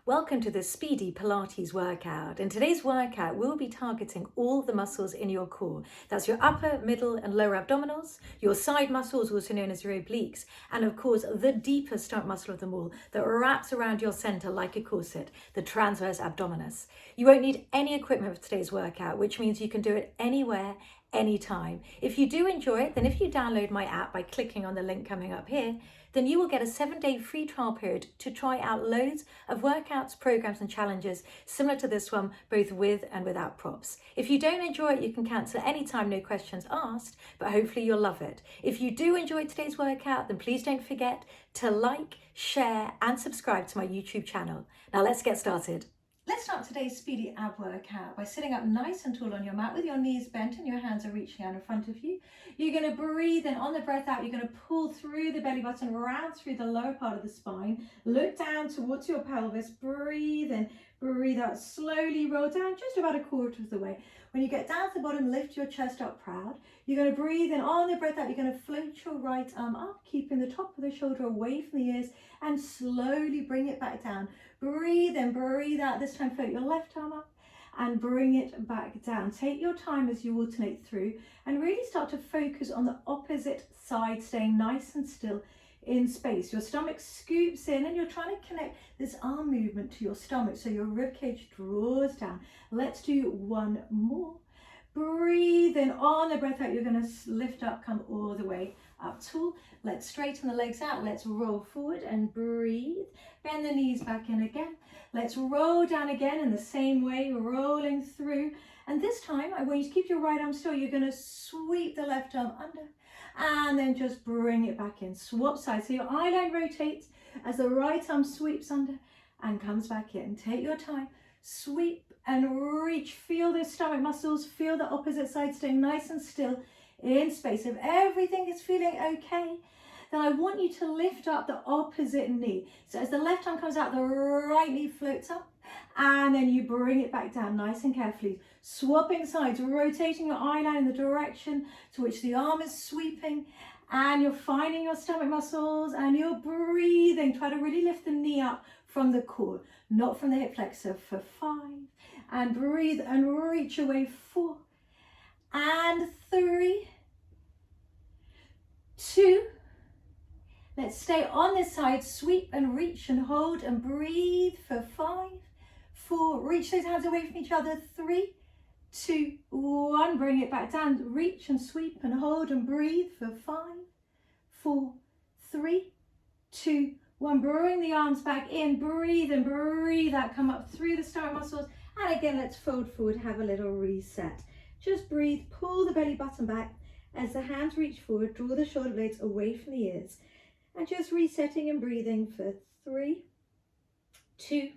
Welcome to the Speedy Pilates workout. In today's workout, we'll be targeting all the muscles in your core. That's your upper, middle and lower abdominals, your side muscles, also known as your obliques, and of course, the deepest stomach muscle of them all that wraps around your center like a corset, the transverse abdominis. You won't need any equipment for today's workout, which means you can do it anywhere, anytime. If you do enjoy it, then if you download my app by clicking on the link coming up here, then you will get a 7-day free trial period to try out loads of workouts, programs and challenges similar to this one, both with and without props. If you don't enjoy it, you can cancel anytime, no questions asked, but hopefully you'll love it. If you do enjoy today's workout, then please don't forget to like, share and subscribe to my YouTube channel. Now let's get started. Let's start today's speedy ab workout by sitting up nice and tall on your mat with your knees bent and your hands are reaching out in front of you. You're going to breathe in. On the breath out, you're going to pull through the belly button, round through the lower part of the spine. Look down towards your pelvis. Breathe in, breathe out. Slowly roll down just about a quarter of the way. When you get down to the bottom, lift your chest up proud. You're going to breathe in. On the breath out, you're going to float your right arm up, keeping the top of the shoulder away from the ears, and slowly bring it back down. Breathe in, breathe out. This time float your left arm up and bring it back down. Take your time as you alternate through and really start to focus on the opposite side, staying nice and still in space. Your stomach scoops in and you're trying to connect this arm movement to your stomach so your ribcage draws down. Let's do one more. Breathe in. On the breath out, you're going to lift up, come all the way up tall. Let's straighten the legs out. Let's roll forward and breathe. Bend the knees back in again. Let's roll down again in the same way, rolling through. And this time, I want you to keep your right arm still. You're going to sweep the left arm under and then just bring it back in. Swap sides. So your eye line rotates as the right arm sweeps under and comes back in. Take your time. Sweep and reach. Feel those stomach muscles. Feel the opposite side stay nice and still in space. If everything is feeling okay, then I want you to lift up the opposite knee. So as the left arm comes out, the right knee floats up and then you bring it back down nice and carefully. Swapping sides, rotating your eye line in the direction to which the arm is sweeping, and you're finding your stomach muscles and you're breathing. Try to really lift the knee up from the core, not from the hip flexor, for 5. And breathe and reach away. 4 and 3, 2. Let's stay on this side. Sweep and reach and hold and breathe for 5, 4. Reach those hands away from each other. 3, 2, 1. Bring it back down. Reach and sweep and hold and breathe for 5, 4, 3, 2, 1. Bring the arms back in. Breathe and breathe out. Come up through the stomach muscles. And again, let's fold forward. Have a little reset. Just breathe. Pull the belly button back as the hands reach forward. Draw the shoulder blades away from the ears. And just resetting and breathing for 3, 2,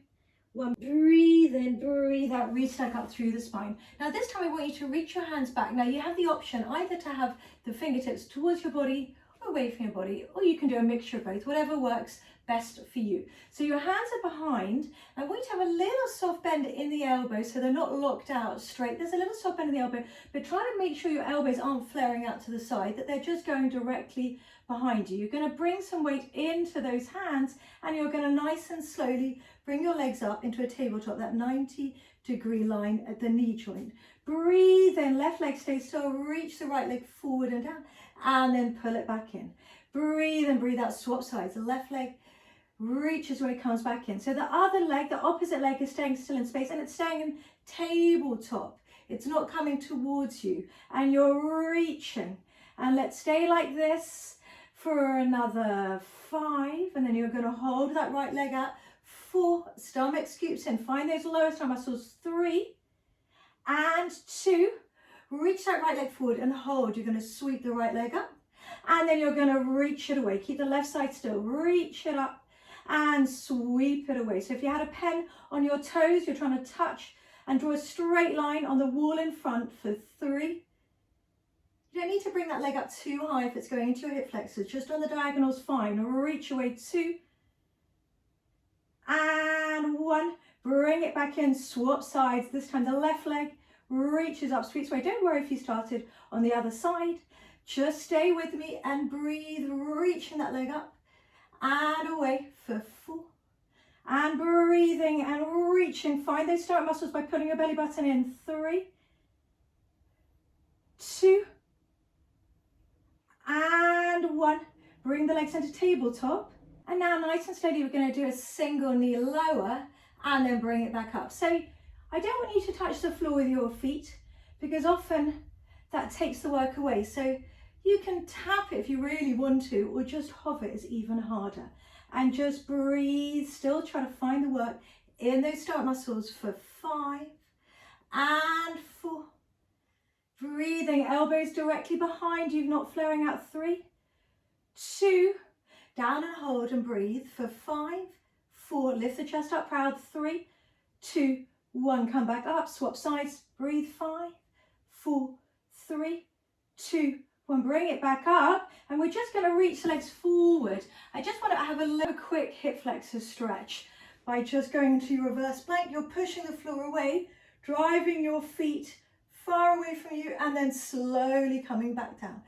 1. Breathe in, breathe out, reach up through the spine. Now this time I want you to reach your hands back. Now you have the option either to have the fingertips towards your body or away from your body, or you can do a mixture of both, whatever works best for you. So your hands are behind. I want you to have a little soft bend in the elbows so they're not locked out straight. There's a little soft bend in the elbow, but try to make sure your elbows aren't flaring out to the side, that they're just going directly behind you. You're going to bring some weight into those hands and you're going to nice and slowly bring your legs up into a tabletop, that 90-degree line at the knee joint. Breathe in, left leg stays still, reach the right leg forward and down and then pull it back in. Breathe and breathe out, swap sides. The left leg reaches where it comes back in. So the other leg, the opposite leg, is staying still in space and it's staying in tabletop. It's not coming towards you and you're reaching. And let's stay like this for another 5, and then you're going to hold that right leg out. 4, stomach scoops in. Find those lower stomach muscles. 3 and 2. Reach that right leg forward and hold. You're going to sweep the right leg up and then you're going to reach it away. Keep the left side still. Reach it up and sweep it away. So if you had a pen on your toes, you're trying to touch and draw a straight line on the wall in front for 3. You don't need to bring that leg up too high if it's going into your hip flexors. Just on the diagonals, fine. Reach away. 2 and 1. Bring it back in. Swap sides. This time the left leg reaches up, sweeps away. Don't worry if you started on the other side. Just stay with me and breathe. Reaching that leg up and away for 4 and breathing and reaching. Find those stomach muscles by putting your belly button in. 3, 2, and 1. Bring the legs into tabletop. And now nice and steady, we're going to do a single knee lower and then bring it back up. So I don't want you to touch the floor with your feet because often that takes the work away. So you can tap it if you really want to, or just hover is even harder. And just breathe, still try to find the work in those stomach muscles for 5 and 4. Breathing, elbows directly behind you, not flaring out. 3, 2, down and hold and breathe for 5, 4. Lift the chest up proud. 3, 2, 1. Come back up, swap sides. Breathe. 5, 4, 3, 2, 1. Bring it back up, and we're just going to reach the legs forward. I just want to have a little quick hip flexor stretch by just going to reverse plank. You're pushing the floor away, driving your feet far away from you, and then slowly coming back down.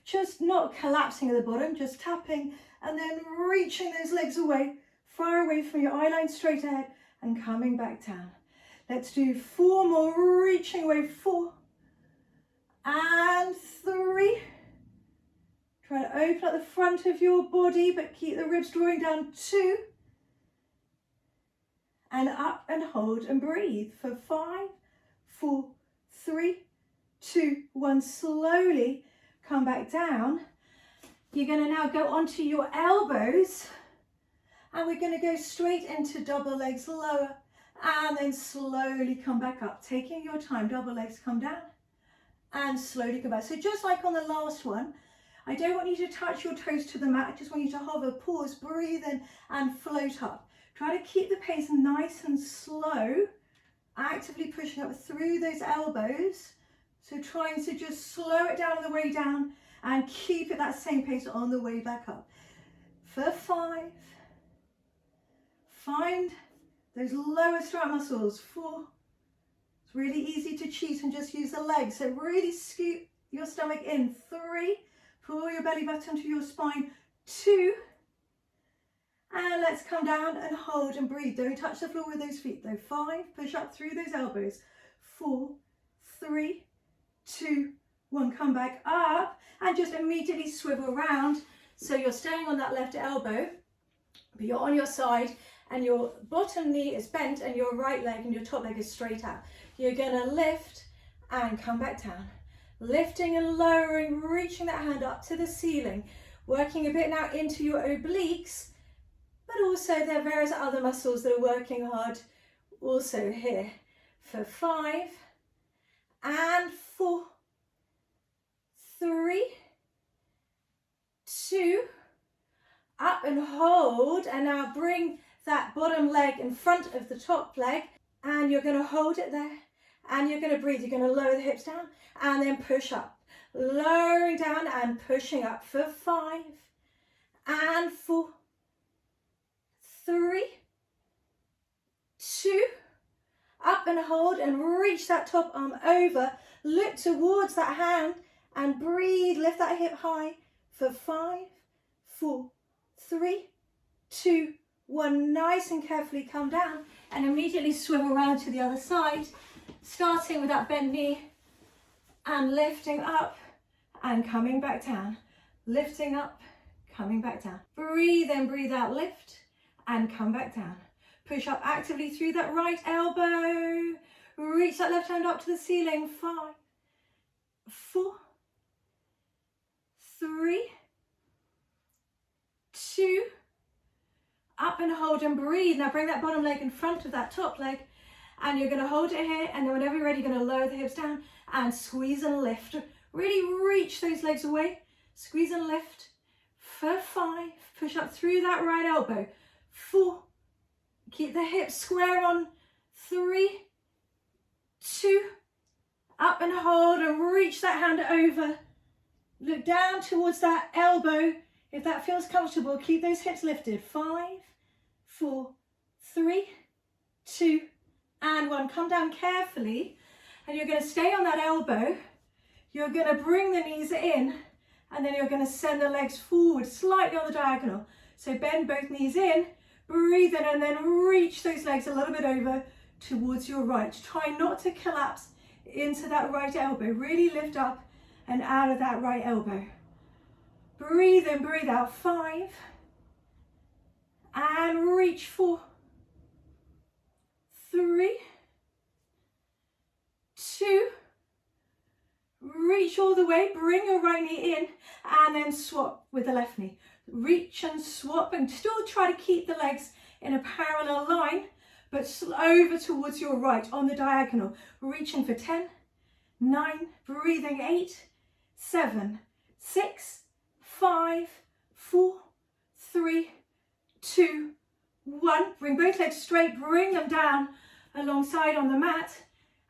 Just not collapsing at the bottom, just tapping and then reaching those legs away, far away from your eye line, straight ahead, and coming back down. Let's do 4 more, reaching away. 4 and 3. Try to open up the front of your body, but keep the ribs drawing down. 2 and up and hold and breathe for 5, 4, 3, 2, 1. Slowly come back down. You're going to now go onto your elbows, and we're going to go straight into double legs lower, and then slowly come back up, taking your time. Double legs come down and slowly come back. So just like on the last one, I don't want you to touch your toes to the mat. I just want you to hover, pause, breathe in and float up. Try to keep the pace nice and slow, actively pushing up through those elbows. So trying to just slow it down on the way down and keep it that same pace on the way back up. For 5, find those lower strap muscles. 4, it's really easy to cheat and just use the legs. So really scoop your stomach in. 3, pull your belly button to your spine. 2, and let's come down and hold and breathe. Don't touch the floor with those feet though. 5, push up through those elbows. 4, 3, 2, 1. Come back up and just immediately swivel around. So you're staying on that left elbow, but you're on your side and your bottom knee is bent and your right leg and your top leg is straight out. You're going to lift and come back down. Lifting and lowering, reaching that hand up to the ceiling, working a bit now into your obliques, but also there are various other muscles that are working hard also here. For 5 and 4, 3, 2, up and hold, and now bring that bottom leg in front of the top leg, and you're going to hold it there, and you're going to breathe. You're going to lower the hips down and then push up, lowering down and pushing up for 5 and 4, 3, 2, up and hold and reach that top arm over, look towards that hand and breathe, lift that hip high for 5, 4, 3, 2, 1. Nice and carefully come down and immediately swivel around to the other side, starting with that bent knee and lifting up and coming back down, lifting up, coming back down. Breathe in, breathe out, lift and come back down. Push up actively through that right elbow, reach that left hand up to the ceiling. 5, 4, 3, 2, up and hold and breathe. Now bring that bottom leg in front of that top leg, and you're going to hold it here, and then whenever you're ready, you're going to lower the hips down and squeeze and lift. Really reach those legs away, squeeze and lift for 5. Push up through that right elbow. 4, keep the hips square on. 3, 2, up and hold and reach that hand over. Look down towards that elbow. If that feels comfortable, keep those hips lifted. 5, 4, 3, 2, and 1. Come down carefully, and you're going to stay on that elbow. You're going to bring the knees in, and then you're going to send the legs forward slightly on the diagonal. So bend both knees in, Breathe in and then reach those legs a little bit over towards your right. Try not to collapse into that right elbow. Really lift up and out of that right elbow. Breathe in, breathe out. 5. And reach. 4, 3, 2. Reach all the way. Bring your right knee in and then swap with the left knee. Reach and swap and still try to keep the legs in a parallel line, but over towards your right on the diagonal. Reaching for 10, 9, breathing 8, 7, 6, 5, 4, 3, 2, 1. Bring both legs straight, bring them down alongside on the mat.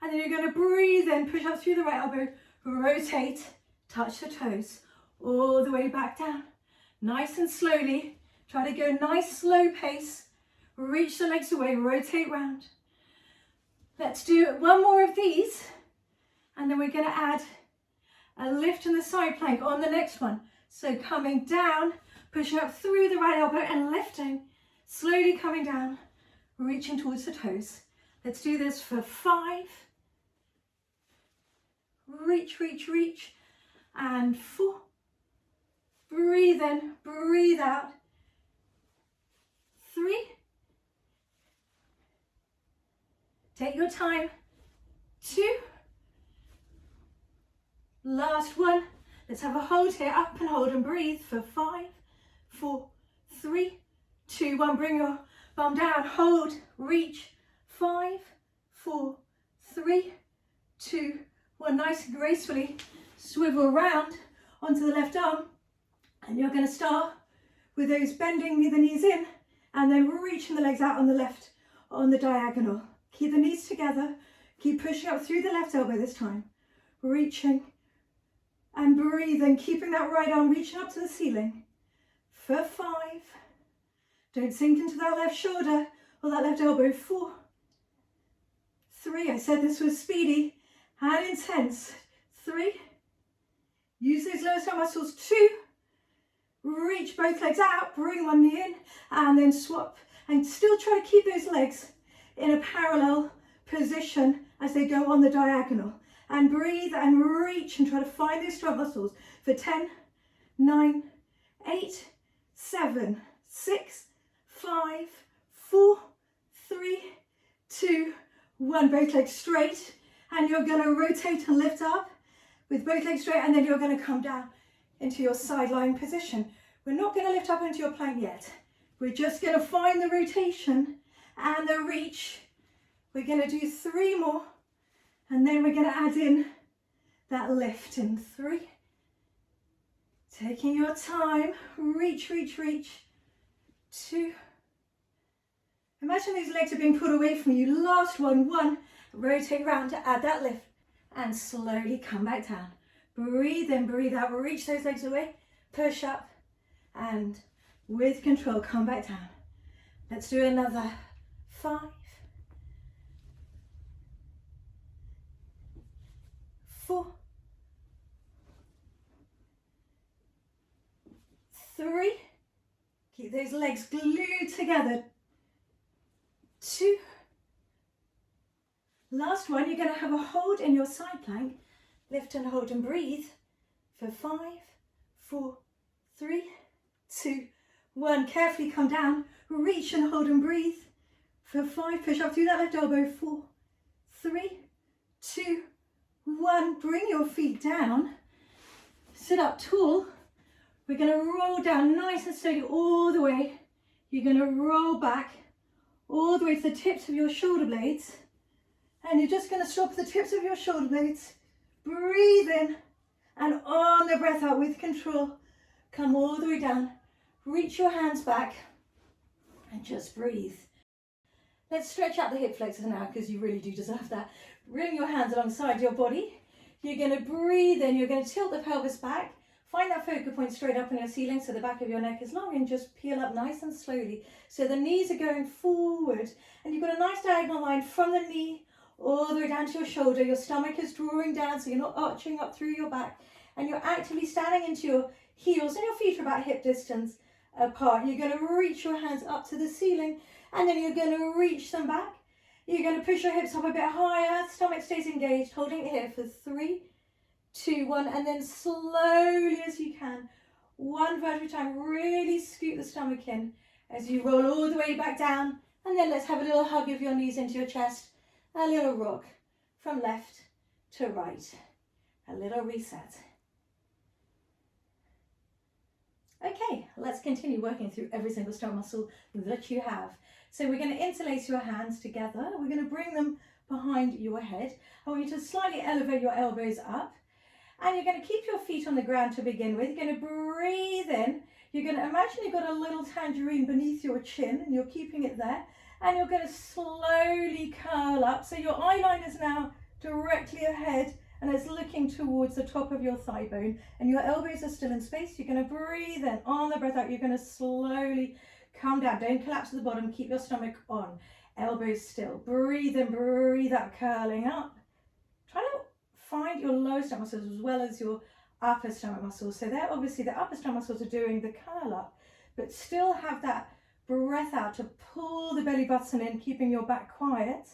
And then you're going to breathe in, push up through the right elbow, rotate, touch the toes, all the way back down. Nice and slowly. Try to go nice, slow pace. Reach the legs away, rotate round. Let's do one more of these. And then we're going to add a lift in the side plank on the next one. So coming down, pushing up through the right elbow and lifting. Slowly coming down, reaching towards the toes. Let's do this for 5. Reach, reach, reach. And 4. Breathe in, breathe out. 3. Take your time. 2. Last one. Let's have a hold here, up and hold and breathe for 5, 4, 3, 2, 1. Bring your bum down, hold, reach. 5, 4, 3, 2, 1. Nice and gracefully swivel around onto the left arm. And you're going to start with those bending the knees in and then reaching the legs out on the left on the diagonal. Keep the knees together. Keep pushing up through the left elbow this time. Reaching and breathing, keeping that right arm reaching up to the ceiling. For 5. Don't sink into that left shoulder or that left elbow. 4, 3. I said this was speedy and intense. 3. Use those lower stomach muscles. 2. Reach both legs out, bring one knee in, and then swap. And still try to keep those legs in a parallel position as they go on the diagonal. And breathe and reach and try to find those strong muscles for 10, 9, 8, 7, 6, 5, 4, 3, 2, 1. Both legs straight. And you're going to rotate and lift up with both legs straight, and then you're going to come down into your side lying position. We're not going to lift up into your plank yet. We're just going to find the rotation and the reach. We're going to do 3 more, and then we're going to add in that lift in 3. Taking your time, reach, reach, reach. 2. Imagine these legs are being pulled away from you. Last one. 1. Rotate around to add that lift and slowly come back down. Breathe in, breathe out, reach those legs away, push up, and with control, come back down. Let's do another 5, 4, 3. Keep those legs glued together. 2. Last one, you're going to have a hold in your side plank. Lift and hold and breathe for 5, 4, 3, 2, 1. Carefully come down, reach and hold and breathe for 5. Push up through that left elbow. 4, 3, 2, 1. Bring your feet down. Sit up tall. We're going to roll down nice and slowly all the way. You're going to roll back all the way to the tips of your shoulder blades. And you're just going to stop at the tips of your shoulder blades. Breathe in, and on the breath out with control, come all the way down. Reach your hands back and just breathe. Let's stretch out the hip flexors now, because you really do deserve that. Bring your hands alongside your body. You're going to breathe in, you're going to tilt the pelvis back. Find that focal point straight up on your ceiling so the back of your neck is long, and just peel up nice and slowly. So the knees are going forward, and you've got a nice diagonal line from the knee all the way down to your shoulder. Your stomach is drawing down, so you're not arching up through your back, and you're actively standing into your heels, and your feet are about hip distance apart. You're going to reach your hands up to the ceiling, and then you're going to reach them back. You're going to push your hips up a bit higher, stomach stays engaged, holding it here for 3, 2, 1, and then slowly as you can, one vertebrae time, really scoot the stomach in as you roll all the way back down. And then let's have a little hug of your knees into your chest, a little rock from left to right, a little reset. Okay, let's continue working through every single stomach muscle that you have. So we're going to interlace your hands together. We're going to bring them behind your head. I want you to slightly elevate your elbows up. And you're going to keep your feet on the ground to begin with. You're going to breathe in. You're going to imagine you've got a little tangerine beneath your chin and you're keeping it there. And you're going to slowly curl up. So your eye line is now directly ahead and it's looking towards the top of your thigh bone. And your elbows are still in space. You're going to breathe in. On the breath out, you're going to slowly come down. Don't collapse to the bottom. Keep your stomach on. Elbows still. Breathe in, breathe out, curling up. Try to find your lower stomach muscles as well as your upper stomach muscles. So they're obviously the upper stomach muscles are doing the curl up, but still have that breath out to pull the belly button in, keeping your back quiet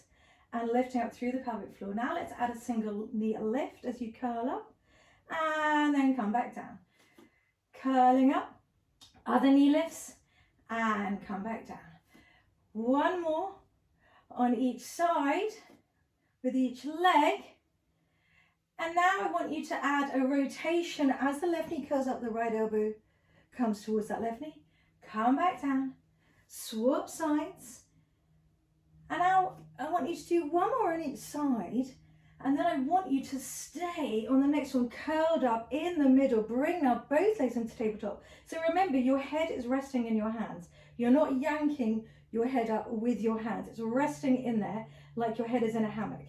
and lifting up through the pelvic floor. Now let's add a single knee lift as you curl up and then come back down. Curling up, other knee lifts and come back down. One more on each side with each leg. And now I want you to add a rotation as the left knee curls up, the right elbow comes towards that left knee. Come back down, swap sides. And now I want you to do one more on each side. And then I want you to stay on the next one, curled up in the middle. Bring now both legs into tabletop. So remember, your head is resting in your hands. You're not yanking your head up with your hands. It's resting in there like your head is in a hammock.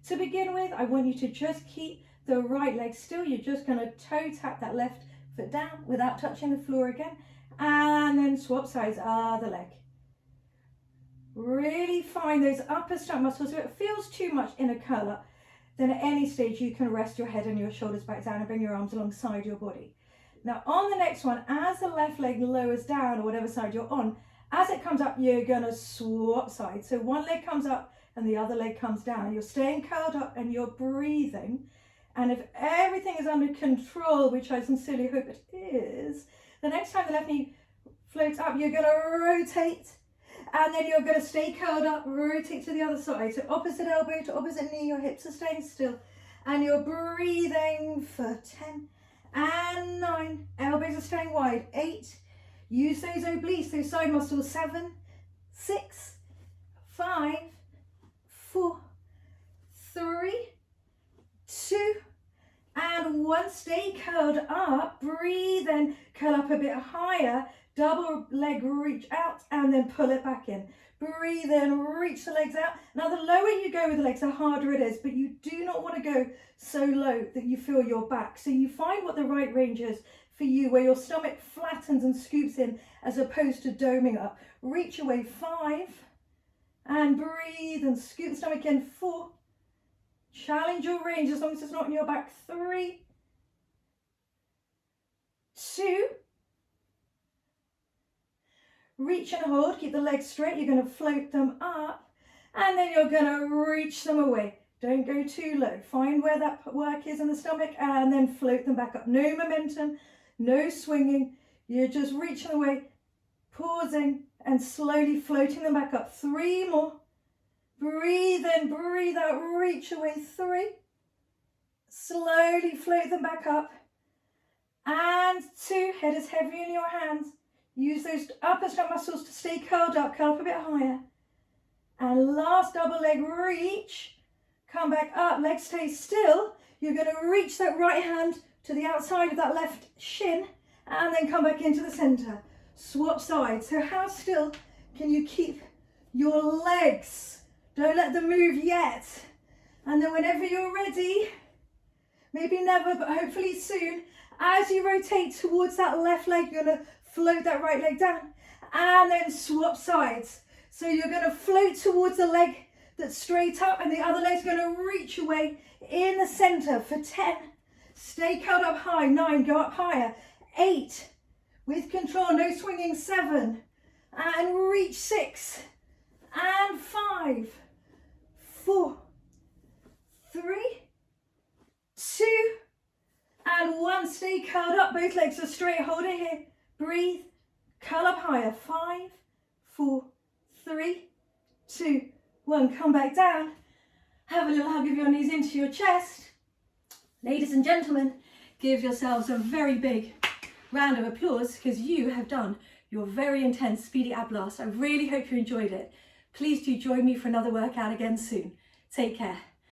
To begin with, I want you to just keep the right leg still. You're just going to toe tap that left foot down without touching the floor again. And then swap sides, other leg. Really find those upper stomach muscles. If it feels too much in a curl up, then at any stage you can rest your head and your shoulders back down and bring your arms alongside your body. Now on the next one, as the left leg lowers down or whatever side you're on, as it comes up, you're going to swap sides. So one leg comes up and the other leg comes down. You're staying curled up and you're breathing. And if everything is under control, which I sincerely hope it is, the next time the left knee floats up, you're going to rotate. And then you're going to stay curled up, rotate to the other side. So opposite elbow to opposite knee, your hips are staying still. And you're breathing for 10 and 9. Elbows are staying wide. 8. Use those obliques, those side muscles. 7, 6, 5, 4, 3, 2, and 1. Stay curled up. Breathe in. Curl up a bit higher. Double leg reach out and then pull it back in. Breathe in, reach the legs out. Now the lower you go with the legs, the harder it is, but you do not want to go so low that you feel your back. So you find what the right range is for you, where your stomach flattens and scoops in as opposed to doming up. Reach away. 5, and breathe and scoot the stomach in. 4, challenge your range as long as it's not in your back. 3, 2, reach and hold, keep the legs straight. You're going to float them up and then you're going to reach them away. Don't go too low. Find where that work is in the stomach and then float them back up. No momentum, no swinging. You're just reaching away, pausing and slowly floating them back up. 3 more. Breathe in, breathe out, reach away. 3. Slowly float them back up. And 2, head is heavy in your hands. Use those upper stomach muscles to stay curled up, curl up a bit higher. And last double leg reach. Come back up, legs stay still. You're going to reach that right hand to the outside of that left shin and then come back into the center. Swap sides. So how still can you keep your legs? Don't let them move yet. And then whenever you're ready, maybe never, but hopefully soon, as you rotate towards that left leg, you're going to float that right leg down and then swap sides. So you're going to float towards the leg that's straight up and the other leg's going to reach away in the center for 10. Stay curled up high. 9, go up higher. 8, with control, no swinging. 7, and reach. 6, and 5, 4, 3, 2, and 1. Stay curled up, both legs are straight. Hold it here. Breathe, curl up higher. 5, 4, 3, 2, 1. Come back down. Have a little hug of your knees into your chest. Ladies and gentlemen, give yourselves a very big round of applause because you have done your very intense speedy ab blast. I really hope you enjoyed it. Please do join me for another workout again soon. Take care.